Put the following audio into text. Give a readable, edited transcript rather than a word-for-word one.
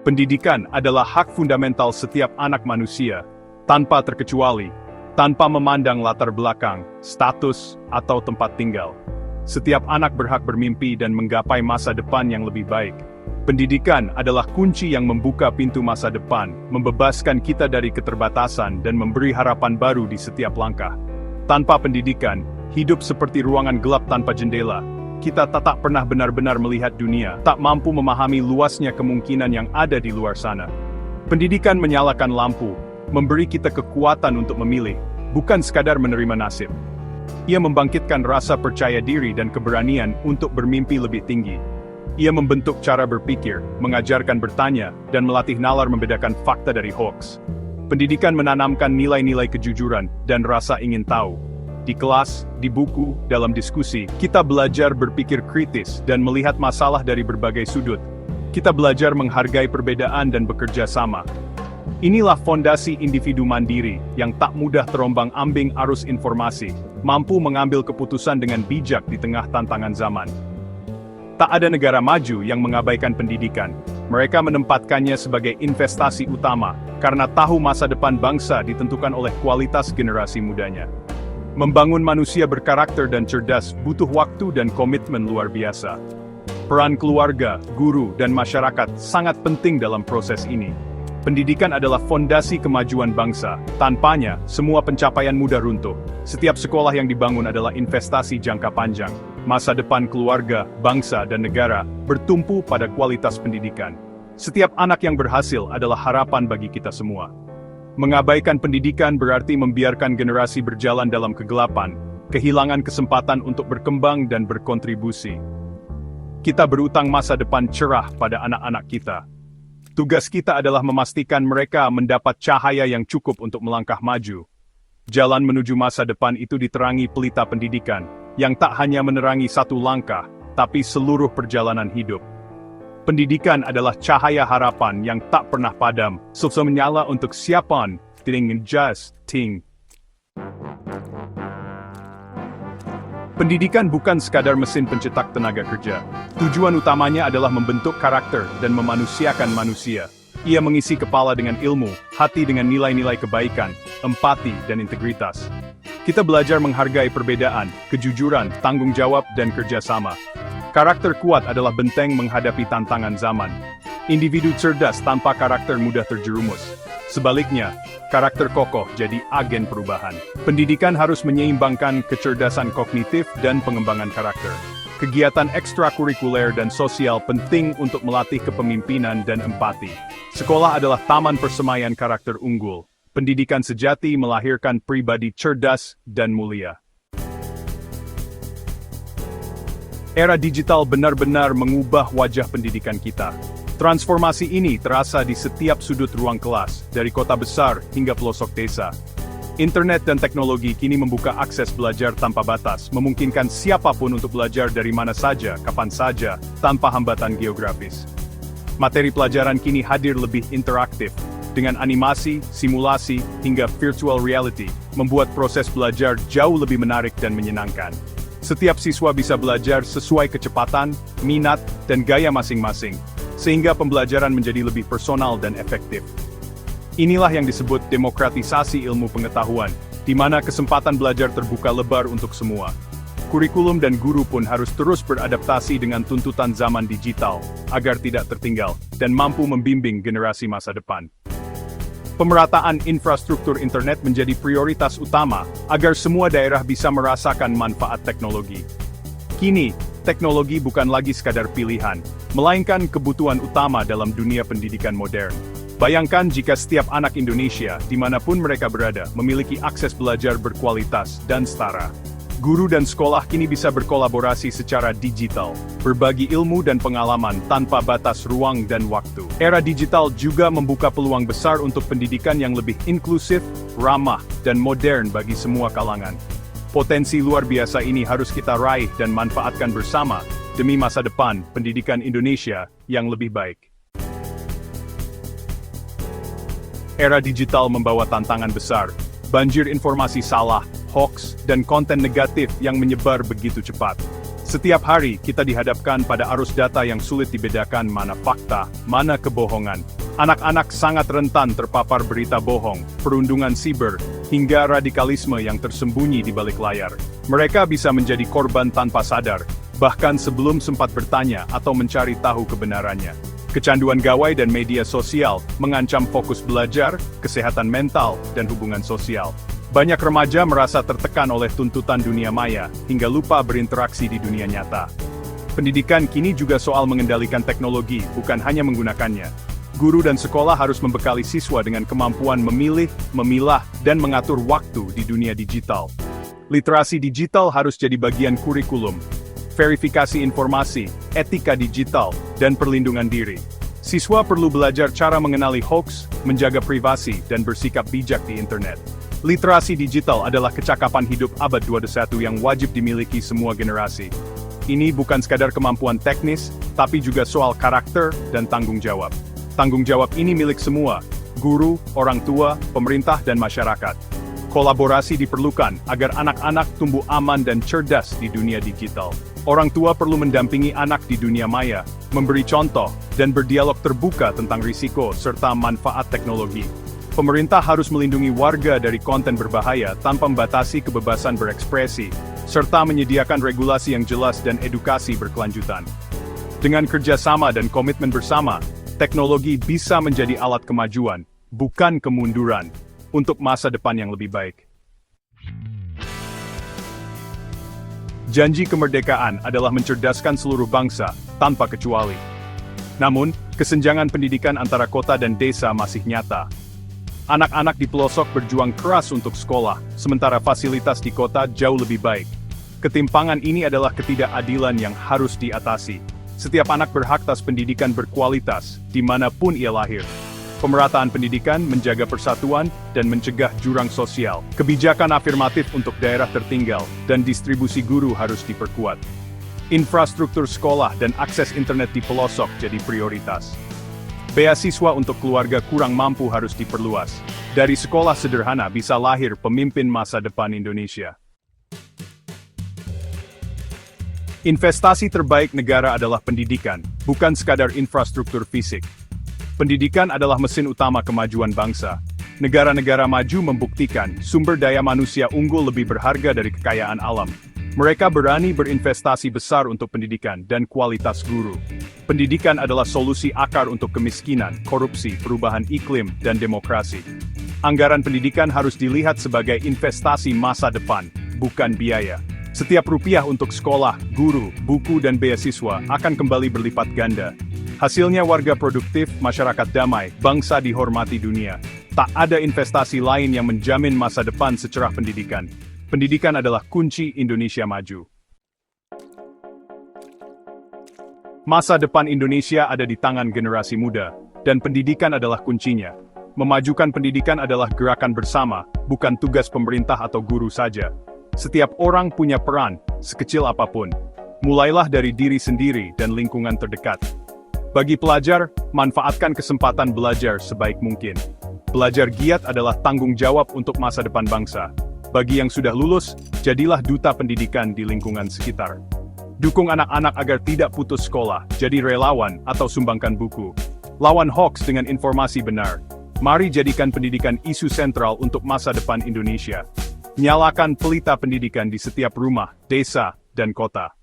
Pendidikan adalah hak fundamental setiap anak manusia, tanpa terkecuali, tanpa memandang latar belakang, status, atau tempat tinggal. Setiap anak berhak bermimpi dan menggapai masa depan yang lebih baik. Pendidikan adalah kunci yang membuka pintu masa depan, membebaskan kita dari keterbatasan dan memberi harapan baru di setiap langkah. Tanpa pendidikan, hidup seperti ruangan gelap tanpa jendela. Kita tak pernah benar-benar melihat dunia, tak mampu memahami luasnya kemungkinan yang ada di luar sana. Pendidikan menyalakan lampu, memberi kita kekuatan untuk memilih, bukan sekadar menerima nasib. Ia membangkitkan rasa percaya diri dan keberanian untuk bermimpi lebih tinggi. Ia membentuk cara berpikir, mengajarkan bertanya, dan melatih nalar membedakan fakta dari hoaks. Pendidikan menanamkan nilai-nilai kejujuran dan rasa ingin tahu. Di kelas, di buku, dalam diskusi, kita belajar berpikir kritis dan melihat masalah dari berbagai sudut. Kita belajar menghargai perbedaan dan bekerja sama. Inilah fondasi individu mandiri yang tak mudah terombang-ambing arus informasi, mampu mengambil keputusan dengan bijak di tengah tantangan zaman. Tak ada negara maju yang mengabaikan pendidikan. Mereka menempatkannya sebagai investasi utama, karena tahu masa depan bangsa ditentukan oleh kualitas generasi mudanya. Membangun manusia berkarakter dan cerdas butuh waktu dan komitmen luar biasa. Peran keluarga, guru, dan masyarakat sangat penting dalam proses ini. Pendidikan adalah fondasi kemajuan bangsa. Tanpanya, semua pencapaian mudah runtuh. Setiap sekolah yang dibangun adalah investasi jangka panjang. Masa depan keluarga, bangsa, dan negara bertumpu pada kualitas pendidikan. Setiap anak yang berhasil adalah harapan bagi kita semua. Mengabaikan pendidikan berarti membiarkan generasi berjalan dalam kegelapan, kehilangan kesempatan untuk berkembang dan berkontribusi. Kita berutang masa depan cerah pada anak-anak kita. Tugas kita adalah memastikan mereka mendapat cahaya yang cukup untuk melangkah maju. Jalan menuju masa depan itu diterangi pelita pendidikan, yang tak hanya menerangi satu langkah, tapi seluruh perjalanan hidup. Pendidikan adalah cahaya harapan yang tak pernah padam, selalu menyala untuk siapapun, ting. Pendidikan bukan sekadar mesin pencetak tenaga kerja. Tujuan utamanya adalah membentuk karakter dan memanusiakan manusia. Ia mengisi kepala dengan ilmu, hati dengan nilai-nilai kebaikan, empati, dan integritas. Kita belajar menghargai perbedaan, kejujuran, tanggung jawab, dan kerjasama. Karakter kuat adalah benteng menghadapi tantangan zaman. Individu cerdas tanpa karakter mudah terjerumus. Sebaliknya, karakter kokoh jadi agen perubahan. Pendidikan harus menyeimbangkan kecerdasan kognitif dan pengembangan karakter. Kegiatan ekstrakurikuler dan sosial penting untuk melatih kepemimpinan dan empati. Sekolah adalah taman persemaian karakter unggul. Pendidikan sejati melahirkan pribadi cerdas dan mulia. Era digital benar-benar mengubah wajah pendidikan kita. Transformasi ini terasa di setiap sudut ruang kelas, dari kota besar hingga pelosok desa. Internet dan teknologi kini membuka akses belajar tanpa batas, memungkinkan siapapun untuk belajar dari mana saja, kapan saja, tanpa hambatan geografis. Materi pelajaran kini hadir lebih interaktif, dengan animasi, simulasi, hingga virtual reality, membuat proses belajar jauh lebih menarik dan menyenangkan. Setiap siswa bisa belajar sesuai kecepatan, minat, dan gaya masing-masing, sehingga pembelajaran menjadi lebih personal dan efektif. Inilah yang disebut demokratisasi ilmu pengetahuan, di mana kesempatan belajar terbuka lebar untuk semua. Kurikulum dan guru pun harus terus beradaptasi dengan tuntutan zaman digital, agar tidak tertinggal, dan mampu membimbing generasi masa depan. Pemerataan infrastruktur internet menjadi prioritas utama, agar semua daerah bisa merasakan manfaat teknologi. Kini, teknologi bukan lagi sekadar pilihan, melainkan kebutuhan utama dalam dunia pendidikan modern. Bayangkan jika setiap anak Indonesia, dimanapun mereka berada, memiliki akses belajar berkualitas dan setara. Guru dan sekolah kini bisa berkolaborasi secara digital, berbagi ilmu dan pengalaman tanpa batas ruang dan waktu. Era digital juga membuka peluang besar untuk pendidikan yang lebih inklusif, ramah, dan modern bagi semua kalangan. Potensi luar biasa ini harus kita raih dan manfaatkan bersama, demi masa depan pendidikan Indonesia yang lebih baik. Era digital membawa tantangan besar, banjir informasi salah, hoax, dan konten negatif yang menyebar begitu cepat. Setiap hari, kita dihadapkan pada arus data yang sulit dibedakan mana fakta, mana kebohongan. Anak-anak sangat rentan terpapar berita bohong, perundungan siber, hingga radikalisme yang tersembunyi di balik layar. Mereka bisa menjadi korban tanpa sadar, bahkan sebelum sempat bertanya atau mencari tahu kebenarannya. Kecanduan gawai dan media sosial mengancam fokus belajar, kesehatan mental, dan hubungan sosial. Banyak remaja merasa tertekan oleh tuntutan dunia maya, hingga lupa berinteraksi di dunia nyata. Pendidikan kini juga soal mengendalikan teknologi, bukan hanya menggunakannya. Guru dan sekolah harus membekali siswa dengan kemampuan memilih, memilah, dan mengatur waktu di dunia digital. Literasi digital harus jadi bagian kurikulum. Verifikasi informasi, etika digital, dan perlindungan diri. Siswa perlu belajar cara mengenali hoax, menjaga privasi, dan bersikap bijak di internet. Literasi digital adalah kecakapan hidup abad 21 yang wajib dimiliki semua generasi. Ini bukan sekadar kemampuan teknis, tapi juga soal karakter dan tanggung jawab. Tanggung jawab ini milik semua, guru, orang tua, pemerintah, dan masyarakat. Kolaborasi diperlukan agar anak-anak tumbuh aman dan cerdas di dunia digital. Orang tua perlu mendampingi anak di dunia maya, memberi contoh, dan berdialog terbuka tentang risiko serta manfaat teknologi. Pemerintah harus melindungi warga dari konten berbahaya tanpa membatasi kebebasan berekspresi, serta menyediakan regulasi yang jelas dan edukasi berkelanjutan. Dengan kerjasama dan komitmen bersama, teknologi bisa menjadi alat kemajuan, bukan kemunduran, untuk masa depan yang lebih baik. Janji kemerdekaan adalah mencerdaskan seluruh bangsa, tanpa kecuali. Namun, kesenjangan pendidikan antara kota dan desa masih nyata. Anak-anak di pelosok berjuang keras untuk sekolah, sementara fasilitas di kota jauh lebih baik. Ketimpangan ini adalah ketidakadilan yang harus diatasi. Setiap anak berhak atas pendidikan berkualitas, dimanapun ia lahir. Pemerataan pendidikan menjaga persatuan dan mencegah jurang sosial. Kebijakan afirmatif untuk daerah tertinggal dan distribusi guru harus diperkuat. Infrastruktur sekolah dan akses internet di pelosok jadi prioritas. Beasiswa untuk keluarga kurang mampu harus diperluas. Dari sekolah sederhana bisa lahir pemimpin masa depan Indonesia. Investasi terbaik negara adalah pendidikan, bukan sekadar infrastruktur fisik. Pendidikan adalah mesin utama kemajuan bangsa. Negara-negara maju membuktikan sumber daya manusia unggul lebih berharga dari kekayaan alam. Mereka berani berinvestasi besar untuk pendidikan dan kualitas guru. Pendidikan adalah solusi akar untuk kemiskinan, korupsi, perubahan iklim, dan demokrasi. Anggaran pendidikan harus dilihat sebagai investasi masa depan, bukan biaya. Setiap rupiah untuk sekolah, guru, buku, dan beasiswa akan kembali berlipat ganda. Hasilnya warga produktif, masyarakat damai, bangsa dihormati dunia. Tak ada investasi lain yang menjamin masa depan secerah pendidikan. Pendidikan adalah kunci Indonesia maju. Masa depan Indonesia ada di tangan generasi muda, dan pendidikan adalah kuncinya. Memajukan pendidikan adalah gerakan bersama, bukan tugas pemerintah atau guru saja. Setiap orang punya peran, sekecil apapun. Mulailah dari diri sendiri dan lingkungan terdekat. Bagi pelajar, manfaatkan kesempatan belajar sebaik mungkin. Belajar giat adalah tanggung jawab untuk masa depan bangsa. Bagi yang sudah lulus, jadilah duta pendidikan di lingkungan sekitar. Dukung anak-anak agar tidak putus sekolah, jadi relawan atau sumbangkan buku. Lawan hoax dengan informasi benar. Mari jadikan pendidikan isu sentral untuk masa depan Indonesia. Nyalakan pelita pendidikan di setiap rumah, desa, dan kota.